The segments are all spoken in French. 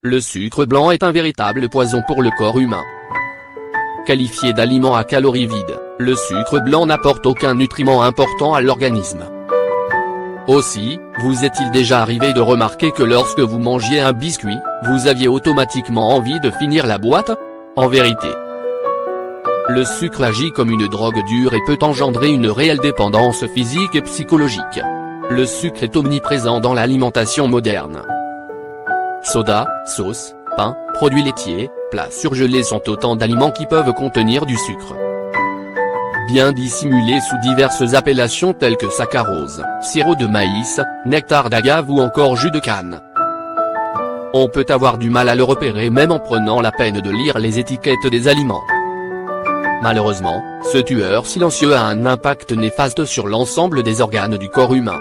le sucre blanc est un véritable poison pour le corps humain. Qualifié d'aliment à calories vides, le sucre blanc n'apporte aucun nutriment important à l'organisme. Aussi, vous est-il déjà arrivé de remarquer que lorsque vous mangiez un biscuit, vous aviez automatiquement envie de finir la boîte? En vérité, le sucre agit comme une drogue dure et peut engendrer une réelle dépendance physique et psychologique. Le sucre est omniprésent dans l'alimentation moderne. Soda, sauce, pain, produits laitiers, plats surgelés sont autant d'aliments qui peuvent contenir du sucre. Bien dissimulé sous diverses appellations telles que saccharose, sirop de maïs, nectar d'agave ou encore jus de canne. On peut avoir du mal à le repérer même en prenant la peine de lire les étiquettes des aliments. Malheureusement, ce tueur silencieux a un impact néfaste sur l'ensemble des organes du corps humain.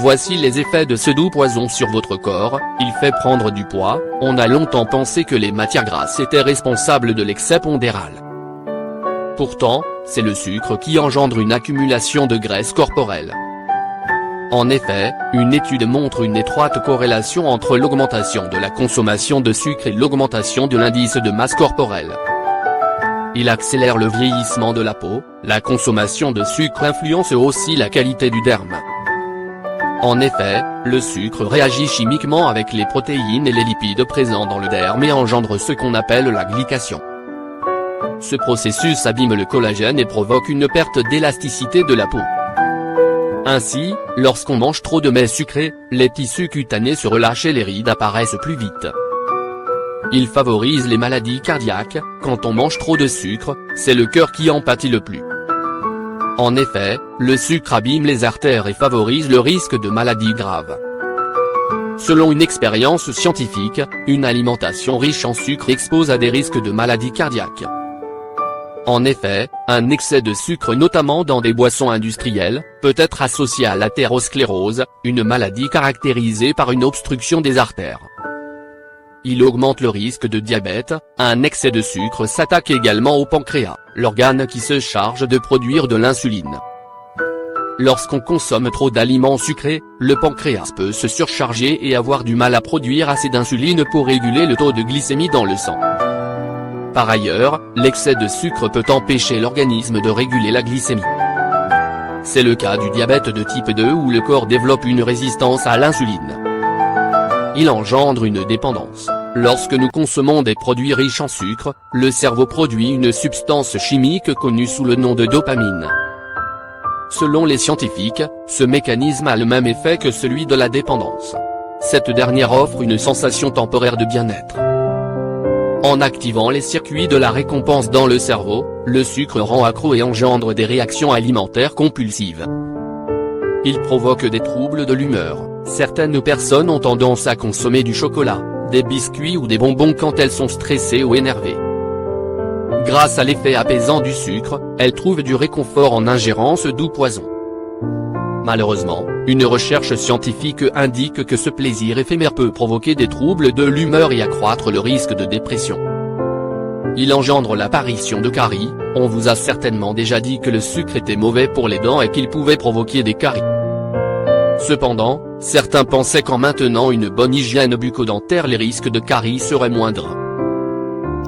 Voici les effets de ce doux poison sur votre corps: il fait prendre du poids. On a longtemps pensé que les matières grasses étaient responsables de l'excès pondéral. Pourtant, c'est le sucre qui engendre une accumulation de graisse corporelle. En effet, une étude montre une étroite corrélation entre l'augmentation de la consommation de sucre et l'augmentation de l'indice de masse corporelle. Il accélère le vieillissement de la peau. La consommation de sucre influence aussi la qualité du derme. En effet, le sucre réagit chimiquement avec les protéines et les lipides présents dans le derme et engendre ce qu'on appelle la glycation. Ce processus abîme le collagène et provoque une perte d'élasticité de la peau. Ainsi, lorsqu'on mange trop de mets sucrés, les tissus cutanés se relâchent et les rides apparaissent plus vite. Il favorise les maladies cardiaques. Quand on mange trop de sucre, c'est le cœur qui en pâtit le plus. En effet, le sucre abîme les artères et favorise le risque de maladies graves. Selon une expérience scientifique, une alimentation riche en sucre expose à des risques de maladies cardiaques. En effet, un excès de sucre notamment dans des boissons industrielles, peut être associé à l'athérosclérose, une maladie caractérisée par une obstruction des artères. Il augmente le risque de diabète. Un excès de sucre s'attaque également au pancréas, l'organe qui se charge de produire de l'insuline. Lorsqu'on consomme trop d'aliments sucrés, le pancréas peut se surcharger et avoir du mal à produire assez d'insuline pour réguler le taux de glycémie dans le sang. Par ailleurs, l'excès de sucre peut empêcher l'organisme de réguler la glycémie. C'est le cas du diabète de type 2 où le corps développe une résistance à l'insuline. Il engendre une dépendance. Lorsque nous consommons des produits riches en sucre, le cerveau produit une substance chimique connue sous le nom de dopamine. Selon les scientifiques, ce mécanisme a le même effet que celui de la dépendance. Cette dernière offre une sensation temporaire de bien-être. En activant les circuits de la récompense dans le cerveau, le sucre rend accro et engendre des réactions alimentaires compulsives. Il provoque des troubles de l'humeur. Certaines personnes ont tendance à consommer du chocolat, des biscuits ou des bonbons quand elles sont stressées ou énervées. Grâce à l'effet apaisant du sucre, elles trouvent du réconfort en ingérant ce doux poison. Malheureusement, une recherche scientifique indique que ce plaisir éphémère peut provoquer des troubles de l'humeur et accroître le risque de dépression. Il engendre l'apparition de caries. On vous a certainement déjà dit que le sucre était mauvais pour les dents et qu'il pouvait provoquer des caries. Cependant, certains pensaient qu'en maintenant une bonne hygiène bucco-dentaire les risques de caries seraient moindres.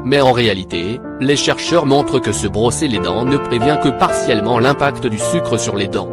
Mais en réalité, les chercheurs montrent que se brosser les dents ne prévient que partiellement l'impact du sucre sur les dents.